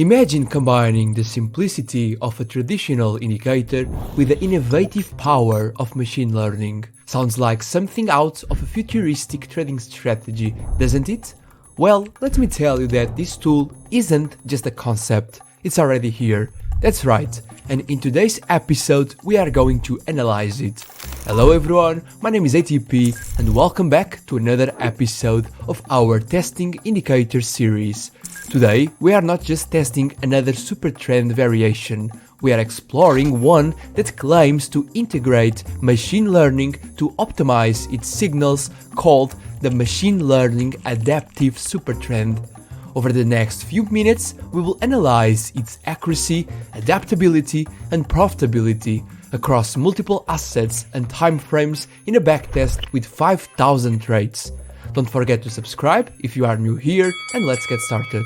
Imagine combining the simplicity of a traditional indicator with the innovative power of machine learning. Sounds like something out of a futuristic trading strategy, doesn't it? Well, let me tell you that this tool isn't just a concept, it's already here. That's right, and in today's episode we are going to analyze it. Hello everyone, my name is ATP and welcome back to another episode of our Testing Indicator series. Today we are not just testing another SuperTrend variation, we are exploring one that claims to integrate machine learning to optimize its signals, called the Machine Learning Adaptive SuperTrend. Over the next few minutes, we will analyze its accuracy, adaptability, and profitability across multiple assets and timeframes in a backtest with 5,000 trades. Don't forget to subscribe if you are new here, and let's get started.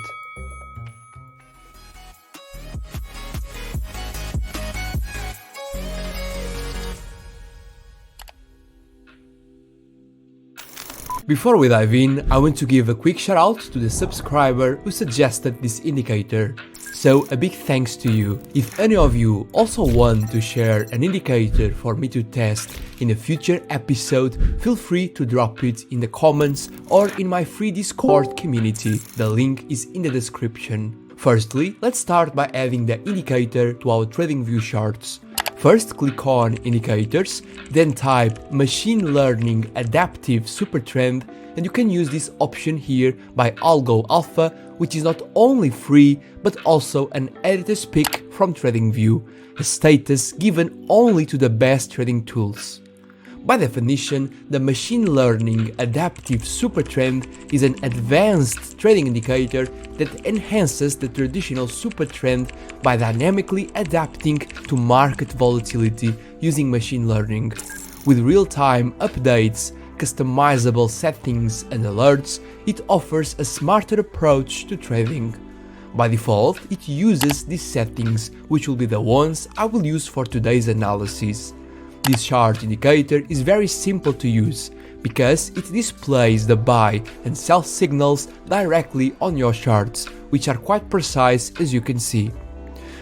Before we dive in, I want to give a quick shout out to the subscriber who suggested this indicator. So a big thanks to you. If any of you also want to share an indicator for me to test in a future episode, feel free to drop it in the comments or in my free Discord community. The link is in the description. Firstly, let's start by adding the indicator to our TradingView charts. First, click on Indicators, then type Machine Learning Adaptive SuperTrend, and you can use this option here by AlgoTrade, which is not only free but also an editor's pick from TradingView, a status given only to the best trading tools. By definition, the Machine Learning Adaptive SuperTrend is an advanced trading indicator that enhances the traditional SuperTrend by dynamically adapting to market volatility using machine learning. With real-time updates, customizable settings and alerts, it offers a smarter approach to trading. By default, it uses these settings, which will be the ones I will use for today's analysis. This chart indicator is very simple to use because it displays the buy and sell signals directly on your charts, which are quite precise as you can see.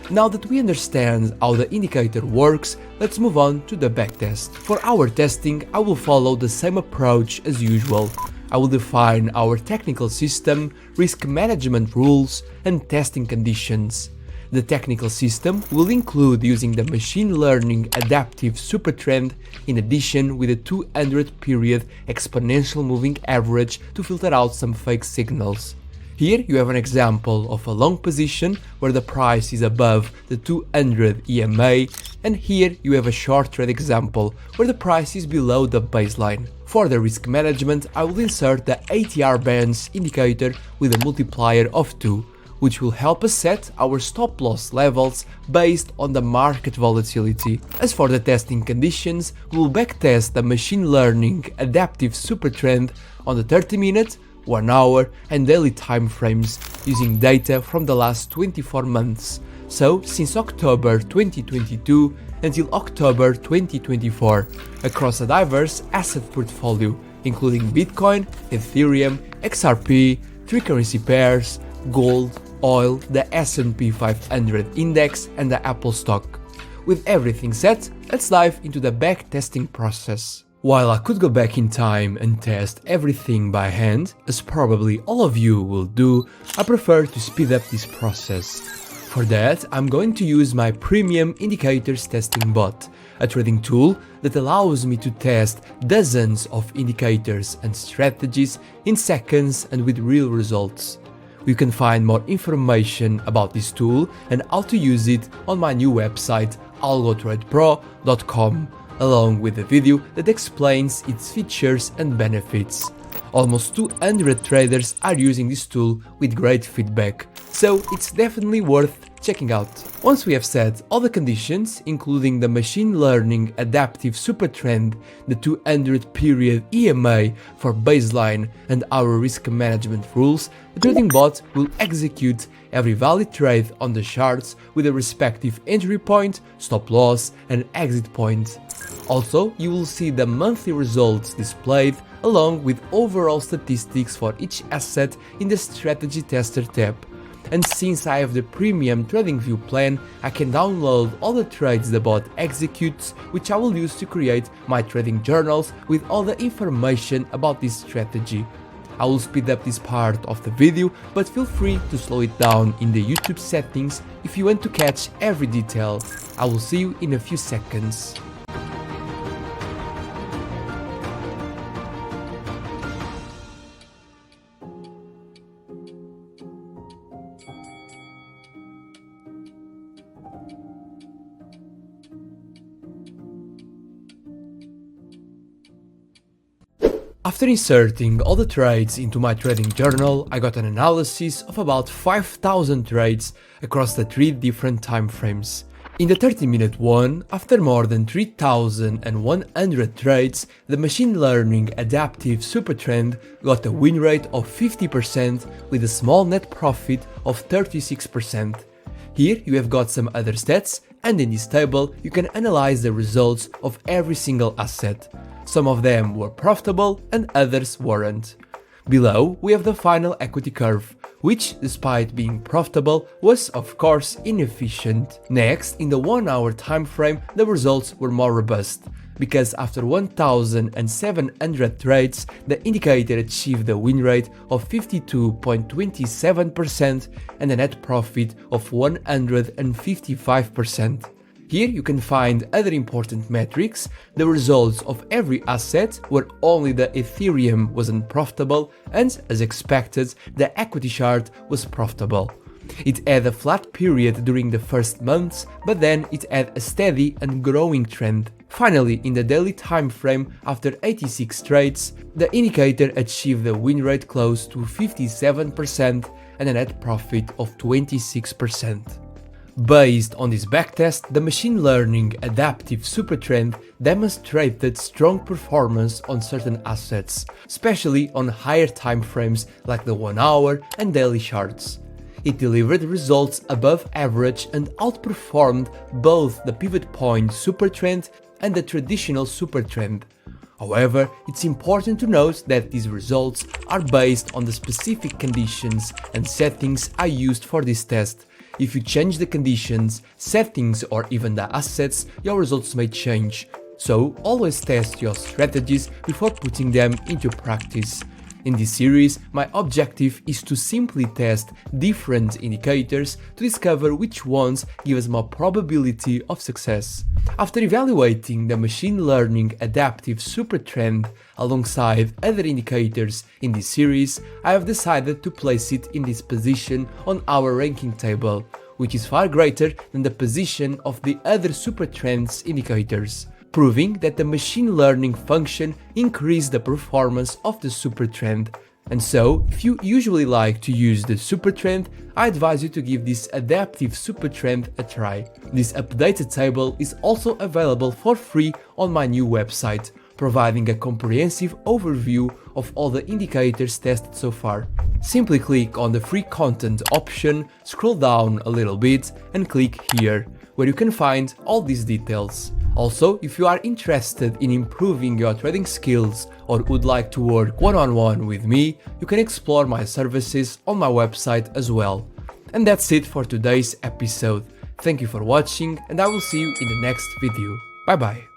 Now that we understand how the indicator works, let's move on to the backtest. For our testing, I will follow the same approach as usual. I will define our technical system, risk management rules, and testing conditions. The technical system will include using the Machine Learning Adaptive SuperTrend in addition with a 200-period exponential moving average to filter out some fake signals. Here you have an example of a long position where the price is above the 200 EMA, and here you have a short trade example where the price is below the baseline. For the risk management, I will insert the ATR bands indicator with a multiplier of 2. Which will help us set our stop loss levels based on the market volatility. As for the testing conditions, we will backtest the Machine Learning Adaptive SuperTrend on the 30-minute, 1 hour and daily time frames using data from the last 24 months, so since October 2022 until October 2024, across a diverse asset portfolio including Bitcoin, Ethereum, XRP, 3 currency pairs, gold, oil, the S&P 500 index and the Apple stock. With everything set, let's dive into the backtesting process. While I could go back in time and test everything by hand, as probably all of you will do, I prefer to speed up this process. For that, I'm going to use my premium indicators testing bot, a trading tool that allows me to test dozens of indicators and strategies in seconds and with real results. You can find more information about this tool and how to use it on my new website algotradepro.com, along with a video that explains its features and benefits. Almost 200 traders are using this tool with great feedback, so it's definitely worth checking out. Once we have set all the conditions, including the Machine Learning Adaptive SuperTrend, the 200-period EMA for baseline and our risk management rules, the trading bot will execute every valid trade on the charts with a respective entry point, stop loss and exit point. Also, you will see the monthly results displayed along with overall statistics for each asset in the Strategy Tester tab. And since I have the premium TradingView plan, I can download all the trades the bot executes, which I will use to create my trading journals with all the information about this strategy. I will speed up this part of the video, but feel free to slow it down in the YouTube settings if you want to catch every detail. I will see you in a few seconds. After inserting all the trades into my trading journal, I got an analysis of about 5,000 trades across the 3 different time frames. In the 30-minute one, after more than 3,100 trades, the Machine Learning Adaptive SuperTrend got a win rate of 50% with a small net profit of 36%. Here you have got some other stats, and in this table you can analyze the results of every single asset. Some of them were profitable and others weren't. Below we have the final equity curve, which, despite being profitable, was of course inefficient. Next, in the 1 hour time frame, the results were more robust, because after 1,700 trades, the indicator achieved a win rate of 52.27% and a net profit of 155%. Here you can find other important metrics, the results of every asset where only the Ethereum wasn't profitable, and as expected, the equity chart was profitable. It had a flat period during the first months, but then it had a steady and growing trend. Finally, in the daily time frame, after 86 trades, the indicator achieved a win rate close to 57% and a net profit of 26%. Based on this backtest, the Machine Learning Adaptive SuperTrend demonstrated strong performance on certain assets, especially on higher time frames like the 1 hour and daily charts. It delivered results above average and outperformed both the pivot point SuperTrend and the traditional SuperTrend. However, it's important to note that these results are based on the specific conditions and settings I used for this test. If you change the conditions, settings, or even the assets, your results may change. So always test your strategies before putting them into practice. In this series, my objective is to simply test different indicators to discover which ones give us more probability of success. After evaluating the Machine Learning Adaptive SuperTrend alongside other indicators in this series, I have decided to place it in this position on our ranking table, which is far greater than the position of the other SuperTrends indicators, proving that the machine learning function increased the performance of the SuperTrend. And so, if you usually like to use the SuperTrend, I advise you to give this adaptive SuperTrend a try. This updated table is also available for free on my new website, providing a comprehensive overview of all the indicators tested so far. Simply click on the free content option, scroll down a little bit and click here, where you can find all these details. Also, if you are interested in improving your trading skills or would like to work one-on-one with me, you can explore my services on my website as well. And that's it for today's episode. Thank you for watching and I will see you in the next video. Bye bye.